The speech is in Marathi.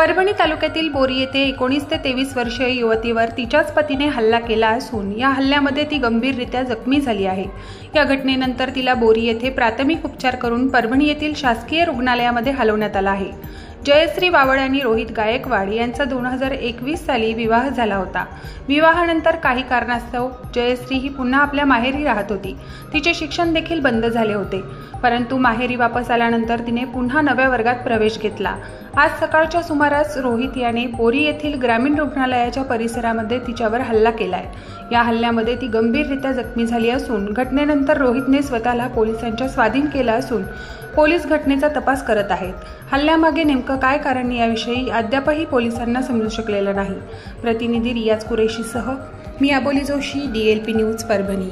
परभणी तालुक्यातील बोरी येथे 19 ते 23 वर्षीय युवतीवर तिच्याच पतीने हल्ला केला असून या हल्ल्यामध्ये ती गंभीररित्या जखमी झाली आहे। या घटनेनंतर तिला बोरी येथे प्राथमिक उपचार करून परभणी येथील शासकीय रुग्णालयामध्ये हलवण्यात आला आहे। जयश्री वावड आणि रोहित गायकवाड यांचा 2021 साली विवाह झाला होता। विवाहानंतर काही कारणास्तव जयश्री ही पुन्हा आपल्या माहेरी राहत होती। तिचे शिक्षण देखील बंद झाले होते, परंतु माहेरी वापस आल्यानंतर तिने पुन्हा नव्या वर्गात प्रवेश घेतला। आज सकाळच्या सुमारास रोहित याने बोरी येथील ग्रामीण रुग्णालयाच्या परिसरामध्ये तिच्यावर हल्ला केलाय। या हल्ल्यामध्ये ती गंभीररित्या जखमी झाली असून घटनेनंतर रोहितने स्वतःला पोलिसांच्या स्वाधीन केलं असून पोलीस घटनेचा तपास करत आहेत। हल्ल्यामागे नेमकं काय कारण याविषयी अद्यापही पोलिसांना समजू शकलेलं नाही। प्रतिनिधी रियाज कुरेशीसह मी अबोली जोशी, DLP न्यूज परभणी।